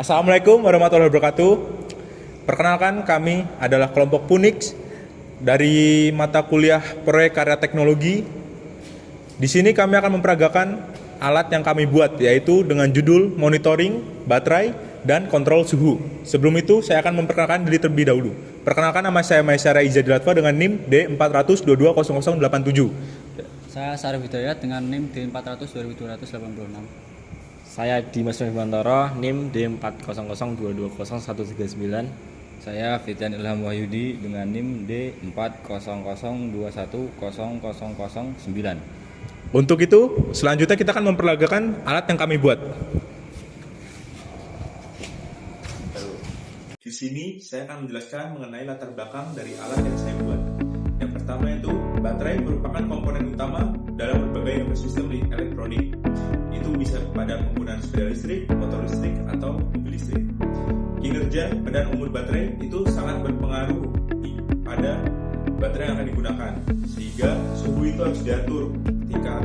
Assalamualaikum warahmatullahi wabarakatuh. Perkenalkan, kami adalah kelompok Punix dari mata kuliah Proyek Karya Teknologi. Di sini kami akan memperagakan alat yang kami buat, yaitu dengan judul monitoring, baterai, dan kontrol suhu. Sebelum itu, saya akan memperkenalkan diri terlebih dahulu. Perkenalkan, nama saya Maisara Izadilatwa dengan NIM D400220087. Saya Sarif Hidayat dengan NIM D400-2286. Saya Dimas Mehmantoro, NIM D400220139. Saya Fitian Ilham Wahyudi dengan NIM D400210009. Untuk itu, selanjutnya kita akan memperagakan alat yang kami buat. Di sini saya akan menjelaskan mengenai latar belakang dari alat yang saya buat. Yang pertama itu, baterai merupakan komponen utama dalam berbagai ekosistem elektronik. Itu bisa pada penggunaan sepeda listrik, motor listrik, atau mobil listrik. Kinerja dan umur baterai itu sangat berpengaruh pada baterai yang akan digunakan, sehingga suhu itu harus diatur tingkat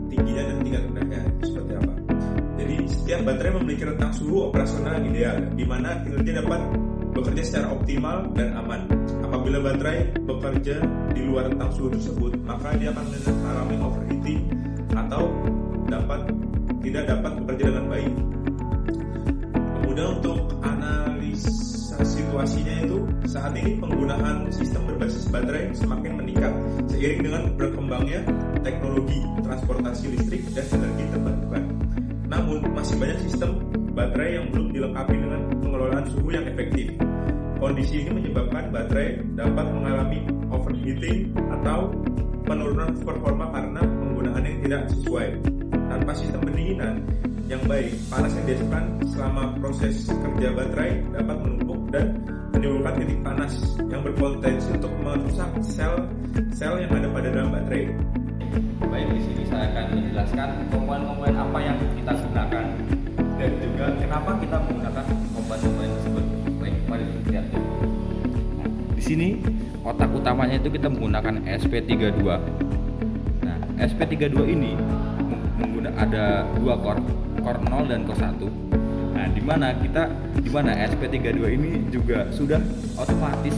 tingginya dan tingkat rendahnya seperti apa. Jadi setiap baterai memiliki rentang suhu operasional yang ideal, di mana kinerja dapat bekerja secara optimal dan aman. Apabila baterai bekerja di luar rentang suhu tersebut, maka dia akan mengalami overheating atau tidak dapat bekerja dengan baik. Kemudian untuk analisa situasinya itu, saat ini penggunaan sistem berbasis baterai semakin meningkat seiring dengan berkembangnya teknologi transportasi listrik dan energi terbarukan. Namun masih banyak sistem baterai yang belum dilengkapi dengan pengelolaan suhu yang efektif. Kondisi ini menyebabkan baterai dapat mengalami overheating atau penurunan performa karena penggunaan yang tidak sesuai. Tanpa sistem pendinginan yang baik, panas yang dihasilkan selama proses kerja baterai dapat menumpuk dan menimbulkan titik panas yang berpotensi untuk merusak sel yang ada pada dalam baterai. Baik, di sini saya akan menjelaskan komponen-komponen apa yang kita gunakan dan juga kenapa kita menggunakan komponen-komponen tersebut. Baik, mari lihat. Di sini otak utamanya itu kita menggunakan SP32. Nah, SP32 ini ada dua core 0 dan core 1. Nah, di mana SP32 ini juga sudah otomatis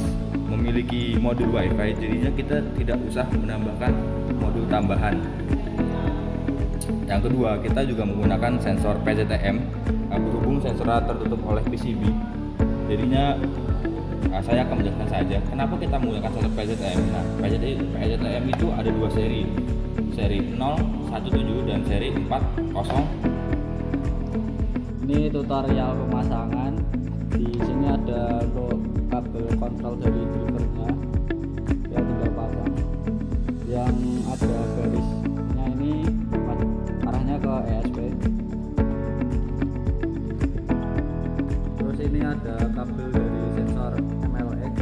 memiliki modul WiFi, jadinya kita tidak usah menambahkan modul tambahan. Yang kedua, kita juga menggunakan sensor PZTM. Berhubung sensornya tertutup oleh PCB, jadinya saya akan menjelaskan saja kenapa kita menggunakan sensor PZTM. Nah, PZTM itu ada dua seri 017 dan seri 40. Ini tutorial pemasangan. Di sini ada untuk kabel kontrol dari drivernya, ya tinggal pasang. Yang ada garisnya ini arahnya ke ESP. Terus ini ada kabel dari sensor MLX.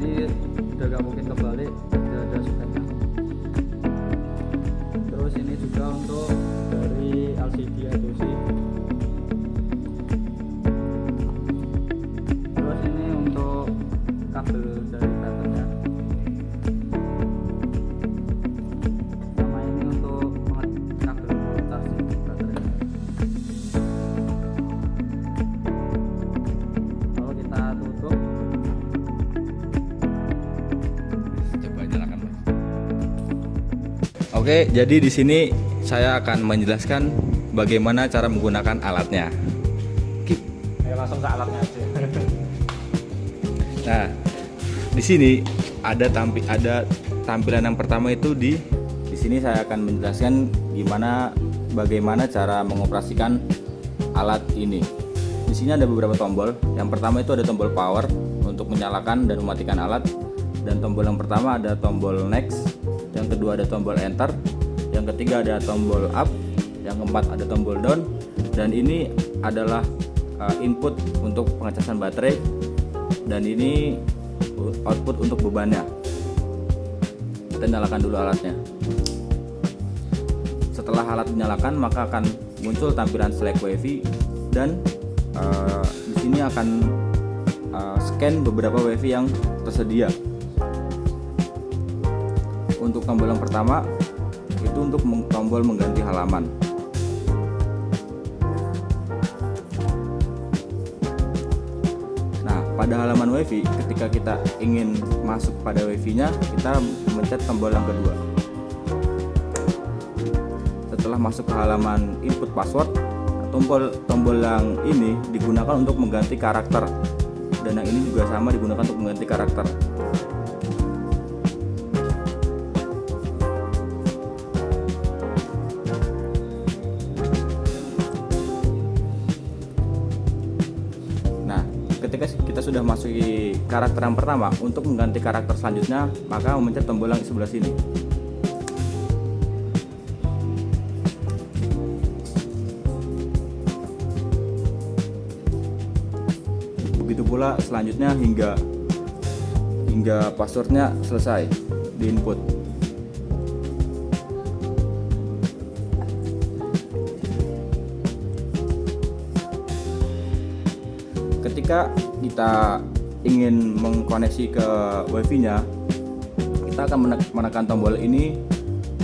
Ini udah gak mungkin kebalik, udah ada suketnya. Terus ini juga untuk dari LCD I2C. Terus ini untuk kabel dari baterainya. Sama ini untuk kabel charging baterai. Kalau kita tutup, Coba nyalakan, Mas. Oke, jadi di sini saya akan menjelaskan bagaimana cara menggunakan alatnya. Ayo langsung ke alatnya aja. Nah, di sini ada tampilan yang pertama itu di sini saya akan menjelaskan bagaimana cara mengoperasikan alat ini. Di sini ada beberapa tombol. Yang pertama itu ada tombol power untuk menyalakan dan mematikan alat, dan tombol yang pertama ada tombol next, yang kedua ada tombol enter, yang ketiga ada tombol up, yang keempat ada tombol down, dan ini adalah input untuk pengecasan baterai, dan ini output untuk bebannya. Kita nyalakan dulu alatnya. Setelah alat dinyalakan, maka akan muncul tampilan select WiFi, dan di sini akan scan beberapa WiFi yang tersedia. Untuk tombol yang pertama itu untuk tombol mengganti halaman. pada halaman WiFi, ketika kita ingin masuk pada WiFi-nya, kita mencet tombol yang kedua. Setelah masuk ke halaman input password, tombol yang ini digunakan untuk mengganti karakter, dan yang ini juga sama digunakan untuk mengganti karakter. Nah, ketika kita sudah masuki karakter yang pertama, untuk mengganti karakter selanjutnya maka memencet tombol yang di sebelah sini. Begitu pula selanjutnya hingga passwordnya selesai di input. Ketika kita ingin mengkoneksi ke WiFi-nya, kita akan menekan tombol ini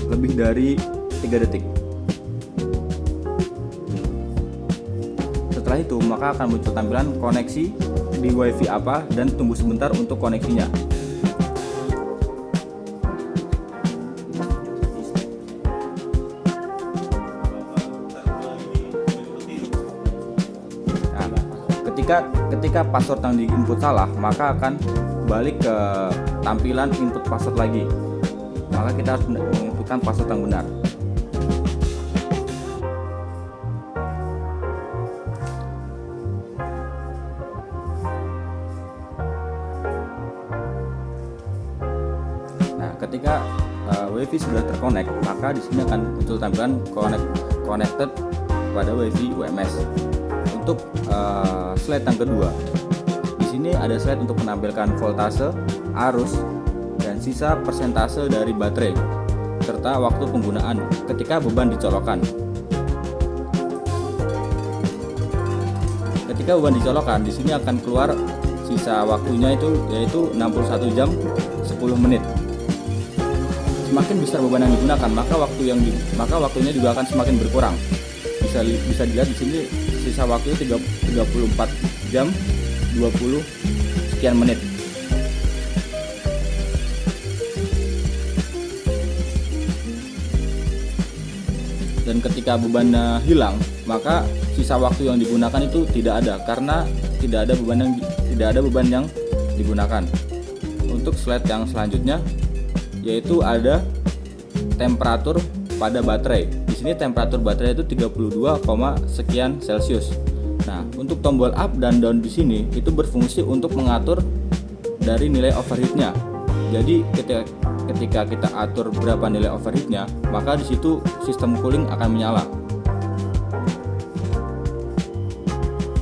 lebih dari 3 detik. Setelah itu maka akan muncul tampilan koneksi di WiFi apa dan tunggu sebentar untuk koneksinya. Nah, ketika password yang diinput salah, maka akan balik ke tampilan input password lagi. Maka kita harus menginputkan password yang benar. Ketika WiFi sudah terkonek, maka di sini akan muncul tampilan connected pada WiFi UMS. Untuk slide yang kedua, di sini ada slide untuk menampilkan voltase, arus, dan sisa persentase dari baterai serta waktu penggunaan ketika beban dicolokkan. Ketika beban dicolokkan, di sini akan keluar sisa waktunya yaitu 61 jam 10 menit. Semakin besar beban yang digunakan, maka waktunya juga akan semakin berkurang. Bisa dilihat di sini sisa waktu 34 jam 20 sekian menit. Dan ketika bebannya hilang, maka sisa waktu yang digunakan itu tidak ada, karena tidak ada beban yang digunakan. Untuk slide yang selanjutnya, yaitu ada temperatur pada baterai. Di sini temperatur baterai itu 32, sekian Celcius. Nah, untuk tombol up dan down di sini itu berfungsi untuk mengatur dari nilai overheatnya. Jadi ketika kita atur berapa nilai overheatnya, maka di situ sistem cooling akan menyala.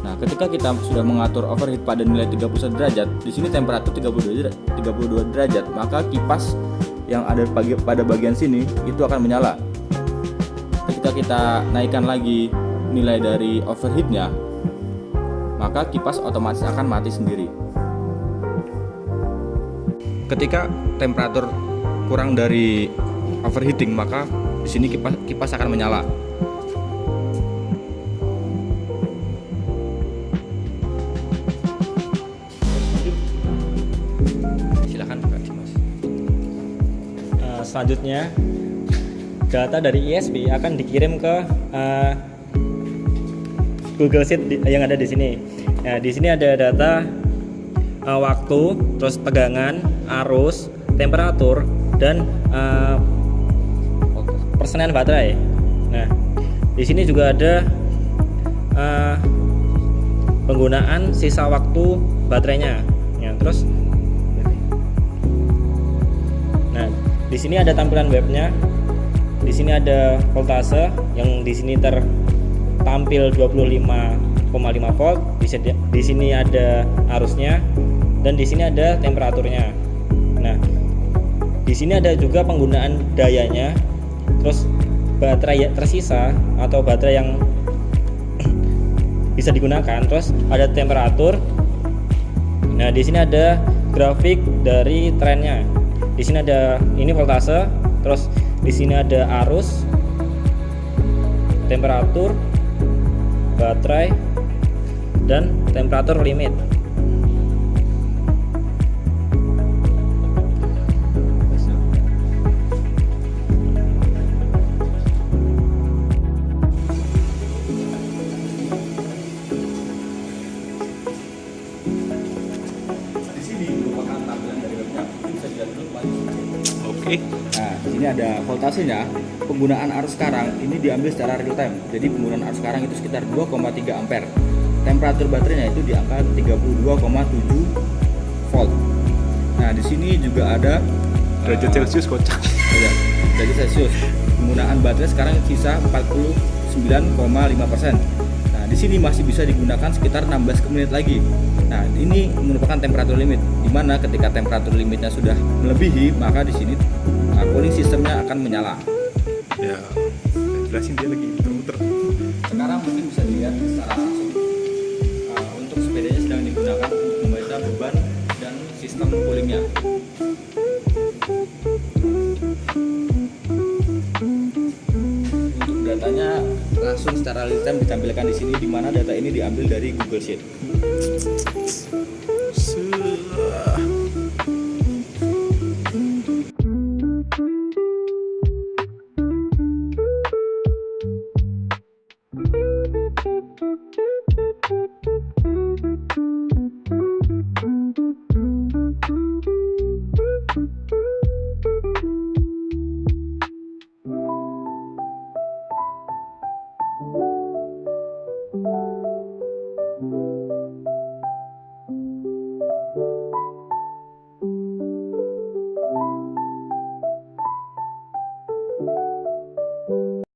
Nah, ketika kita sudah mengatur overheat pada nilai 31 derajat, di sini temperatur 32 derajat, maka kipas yang ada pada bagian sini itu akan menyala. Ketika kita naikkan lagi nilai dari overheatnya, maka kipas otomatis akan mati sendiri. Ketika temperatur kurang dari overheating, maka di sini kipas akan menyala. Selanjutnya, data dari ISP akan dikirim ke Google Sheet yang ada di sini. Nah, di sini ada data waktu, terus tegangan, arus, temperatur, dan persenan baterai. Nah, di sini juga ada penggunaan sisa waktu baterainya. Ya, terus, nah, di sini ada tampilan webnya. Di sini ada voltase yang di sini tertampil 25,5 volt. Di sini ada arusnya dan di sini ada temperaturnya. Nah, di sini ada juga penggunaan dayanya. Terus baterai tersisa atau baterai yang bisa digunakan. Terus ada temperatur. Nah, di sini ada grafik dari trennya. Di sini ada ini voltase, terus di sini ada arus, temperatur, baterai, dan temperatur limit. Oke. Nah, di sini ada voltasenya. Penggunaan arus sekarang ini diambil secara real time. Jadi penggunaan arus sekarang itu sekitar 2,3 ampere. Temperatur baterainya itu di angka 32,7 volt. Nah, di sini juga ada Derajat Celcius kocak. ya, derajat Celcius. Penggunaan baterai sekarang sisa 49,5%. Nah, di sini masih bisa digunakan sekitar 16 menit lagi. Nah, ini merupakan temperatur limit, di mana ketika temperatur limitnya sudah melebihi, maka di sini cooling sistemnya akan menyala. Ya, jelasin dia lagi muter-muter. Sekarang mungkin bisa dilihat secara langsung untuk sepedanya sedang digunakan untuk membaca beban dan sistem coolingnya. Untuk datanya langsung secara real time ditampilkan di sini, di mana data ini diambil dari Google Sheet.